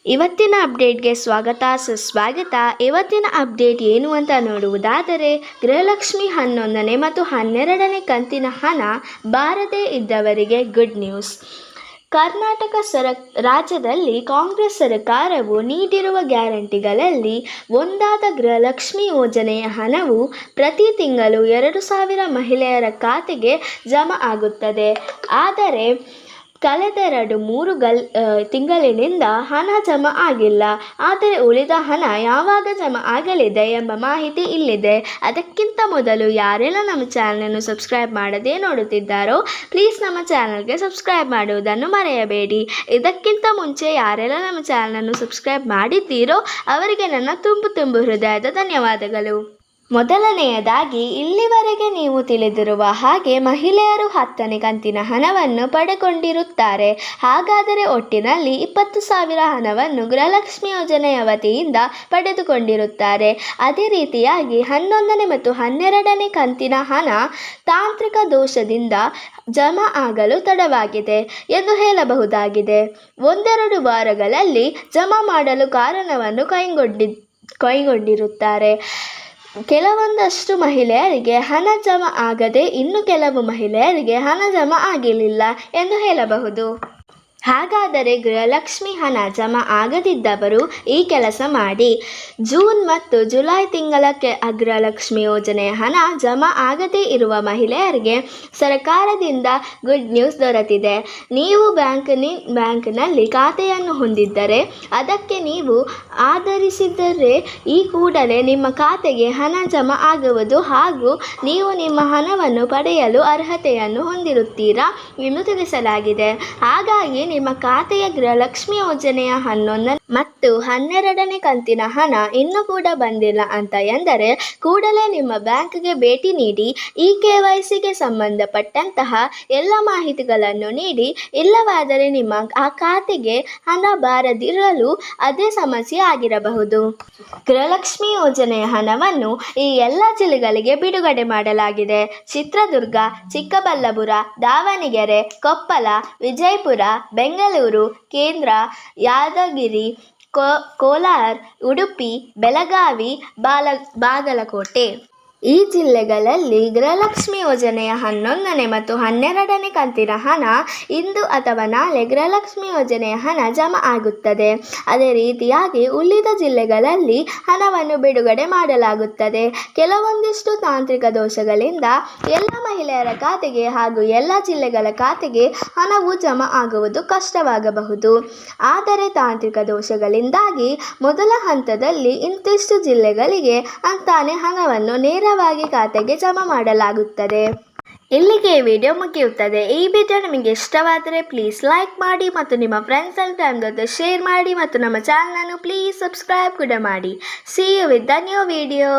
ಇವತ್ತಿನ ಅಪ್ಡೇಟ್ಗೆ ಸ್ವಾಗತ ಸುಸ್ವಾಗತ. ಇವತ್ತಿನ ಅಪ್ಡೇಟ್ ಏನು ಅಂತ ನೋಡುವುದಾದರೆ, ಗೃಹಲಕ್ಷ್ಮಿ 11ನೇ ಮತ್ತು 12ನೇ ಕಂತಿನ ಹಣ ಬಾರದೇ ಇದ್ದವರಿಗೆ ಗುಡ್ ನ್ಯೂಸ್. ಕರ್ನಾಟಕ ರಾಜ್ಯದಲ್ಲಿ ಕಾಂಗ್ರೆಸ್ ಸರ್ಕಾರವು ನೀಡಿರುವ ಗ್ಯಾರಂಟಿಗಳಲ್ಲಿ ಒಂದಾದ ಗೃಹಲಕ್ಷ್ಮಿ ಯೋಜನೆಯ ಹಣವು ಪ್ರತಿ ತಿಂಗಳು 2,000 ಮಹಿಳೆಯರ ಖಾತೆಗೆ ಜಮಾ ಆಗುತ್ತದೆ. ಆದರೆ ಕಳೆದ 2-3 ತಿಂಗಳಿನಿಂದ ಹಣ ಜಮಾ ಆಗಿಲ್ಲ. ಆದರೆ ಉಳಿದ ಹಣ ಯಾವಾಗ ಜಮಾ ಆಗಲಿದೆ ಎಂಬ ಮಾಹಿತಿ ಇಲ್ಲಿದೆ. ಅದಕ್ಕಿಂತ ಮೊದಲು ಯಾರೆಲ್ಲ ನಮ್ಮ ಚಾನಲನ್ನು ಸಬ್ಸ್ಕ್ರೈಬ್ ಮಾಡದೇ ನೋಡುತ್ತಿದ್ದಾರೋ ಪ್ಲೀಸ್ ನಮ್ಮ ಚಾನಲ್ಗೆ ಸಬ್ಸ್ಕ್ರೈಬ್ ಮಾಡುವುದನ್ನು ಮರೆಯಬೇಡಿ. ಇದಕ್ಕಿಂತ ಮುಂಚೆ ಯಾರೆಲ್ಲ ನಮ್ಮ ಚಾನಲನ್ನು ಸಬ್ಸ್ಕ್ರೈಬ್ ಮಾಡಿದ್ದೀರೋ ಅವರಿಗೆ ನನ್ನ ತುಂಬು ಹೃದಯದ ಧನ್ಯವಾದಗಳು. ಮೊದಲನೆಯದಾಗಿ, ಇಲ್ಲಿವರೆಗೆ ನೀವು ತಿಳಿದಿರುವ ಹಾಗೆ ಮಹಿಳೆಯರು 10ನೇ ಕಂತಿನ ಹಣವನ್ನು ಪಡೆದುಕೊಂಡಿರುತ್ತಾರೆ. ಹಾಗಾದರೆ ಒಟ್ಟಿನಲ್ಲಿ 20,000 ಹಣವನ್ನು ಗೃಹಲಕ್ಷ್ಮಿ ಯೋಜನೆಯ ವತಿಯಿಂದ ಪಡೆದುಕೊಂಡಿರುತ್ತಾರೆ. ಅದೇ ರೀತಿಯಾಗಿ 11ನೇ ಮತ್ತು 12ನೇ ಕಂತಿನ ಹಣ ತಾಂತ್ರಿಕ ದೋಷದಿಂದ ಜಮಾ ಆಗಲು ತಡವಾಗಿದೆ ಎಂದು ಹೇಳಬಹುದಾಗಿದೆ. 1-2 ವಾರಗಳಲ್ಲಿ ಜಮಾ ಮಾಡಲು ಕಾರಣವನ್ನು ಕೈಗೊಂಡಿರುತ್ತಾರೆ. ಕೆಲವೊಂದಷ್ಟು ಮಹಿಳೆಯರಿಗೆ ಹಣ ಜಮಾ ಆಗದೆ ಇನ್ನು ಕೆಲವು ಮಹಿಳೆಯರಿಗೆ ಹಣ ಜಮಾ ಆಗಿರಲಿಲ್ಲ ಎಂದು ಹೇಳಬಹುದು. ಹಾಗಾದರೆ ಗೃಹಲಕ್ಷ್ಮಿ ಹಣ ಜಮಾ ಆಗದಿದ್ದವರು ಈ ಕೆಲಸ ಮಾಡಿ. ಜೂನ್ ಮತ್ತು ಜುಲೈ ತಿಂಗಳ ಗೃಹಲಕ್ಷ್ಮಿ ಯೋಜನೆಯ ಹಣ ಜಮಾ ಆಗದೇ ಇರುವ ಮಹಿಳೆಯರಿಗೆ ಸರ್ಕಾರದಿಂದ ಗುಡ್ ನ್ಯೂಸ್ ದೊರೆತಿದೆ. ನೀವು ಬ್ಯಾಂಕ್ನಲ್ಲಿ ಖಾತೆಯನ್ನು ಹೊಂದಿದ್ದರೆ ಅದಕ್ಕೆ ನೀವು ಆಧರಿಸಿದರೆ ಈ ಕೂಡಲೇ ನಿಮ್ಮ ಖಾತೆಗೆ ಹಣ ಜಮಾ ಆಗುವುದು ಹಾಗೂ ನೀವು ನಿಮ್ಮ ಹಣವನ್ನು ಪಡೆಯಲು ಅರ್ಹತೆಯನ್ನು ಹೊಂದಿರುತ್ತೀರಾ ಎಂದು ತಿಳಿಸಲಾಗಿದೆ. ಹಾಗಾಗಿ ನಿಮ್ಮ ಖಾತೆಯ ಗೃಹಲಕ್ಷ್ಮಿ ಯೋಜನೆಯ 11 ಮತ್ತು 12ನೇ ಕಂತಿನ ಹಣ ಇನ್ನೂ ಕೂಡ ಬಂದಿಲ್ಲ ಅಂತ ಎಂದರೆ ಕೂಡಲೇ ನಿಮ್ಮ ಬ್ಯಾಂಕ್ಗೆ ಭೇಟಿ ನೀಡಿ KYCಗೆ ಸಂಬಂಧಪಟ್ಟಂತಹ ಎಲ್ಲ ಮಾಹಿತಿಗಳನ್ನು ನೀಡಿ. ಇಲ್ಲವಾದರೆ ನಿಮ್ಮ ಆ ಖಾತೆಗೆ ಹಣ ಬಾರದಿರಲು ಅದೇ ಸಮಸ್ಯೆ ಆಗಿರಬಹುದು. ಗೃಹಲಕ್ಷ್ಮಿ ಯೋಜನೆಯ ಹಣವನ್ನು ಈ ಎಲ್ಲ ಜಿಲ್ಲೆಗಳಿಗೆ ಬಿಡುಗಡೆ ಮಾಡಲಾಗಿದೆ. ಚಿತ್ರದುರ್ಗ, ಚಿಕ್ಕಬಳ್ಳಾಪುರ, ದಾವಣಗೆರೆ, ಕೊಪ್ಪಳ, ವಿಜಯಪುರ, ಬೆಂಗಳೂರು, ಕೇಂದ್ರ, ಯಾದಗಿರಿ, ಕೋಲಾರ, ಉಡುಪಿ, ಬೆಳಗಾವಿ, ಬಾಗಲಕೋಟೆ ಈ ಜಿಲ್ಲೆಗಳಲ್ಲಿ ಗೃಹಲಕ್ಷ್ಮಿ ಯೋಜನೆಯ 11ನೇ ಮತ್ತು 12ನೇ ಕಂತಿನ ಹಣ ಇಂದು ಅಥವಾ ನಾಳೆ ಗೃಹಲಕ್ಷ್ಮಿ ಯೋಜನೆಯ ಹಣ ಜಮಾ ಆಗುತ್ತದೆ. ಅದೇ ರೀತಿಯಾಗಿ ಉಳಿದ ಜಿಲ್ಲೆಗಳಲ್ಲಿ ಹಣವನ್ನು ಬಿಡುಗಡೆ ಮಾಡಲಾಗುತ್ತದೆ. ಕೆಲವೊಂದಿಷ್ಟು ತಾಂತ್ರಿಕ ದೋಷಗಳಿಂದ ಎಲ್ಲ ಮಹಿಳೆಯರ ಖಾತೆಗೆ ಹಾಗೂ ಎಲ್ಲ ಜಿಲ್ಲೆಗಳ ಖಾತೆಗೆ ಹಣವು ಜಮಾ ಆಗುವುದು ಕಷ್ಟವಾಗಬಹುದು. ಆದರೆ ತಾಂತ್ರಿಕ ದೋಷಗಳಿಂದಾಗಿ ಮೊದಲ ಹಂತದಲ್ಲಿ ಇಂತಿಷ್ಟು ಜಿಲ್ಲೆಗಳಿಗೆ ಅಂತಾನೆ ಹಣವನ್ನು ನೇರವಾಗಿ ಖಾತೆಗೆ ಜಮಾ ಮಾಡಲಾಗುತ್ತದೆ. ಇಲ್ಲಿಗೆ ವಿಡಿಯೋ ಮುಗಿಯುತ್ತದೆ. ಈ ವಿಡಿಯೋ ನಿಮಗೆ ಇಷ್ಟವಾದರೆ ಪ್ಲೀಸ್ ಲೈಕ್ ಮಾಡಿ ಮತ್ತು ನಿಮ್ಮ ಫ್ರೆಂಡ್ಸ್ ಅಂಡ್ ಫ್ಯಾಮಿಲಿ ಜೊತೆ ಶೇರ್ ಮಾಡಿ ಮತ್ತು ನಮ್ಮ ಚಾನಲನ್ನು ಪ್ಲೀಸ್ ಸಬ್ಸ್ಕ್ರೈಬ್ ಕೂಡ ಮಾಡಿ. See you with the new video.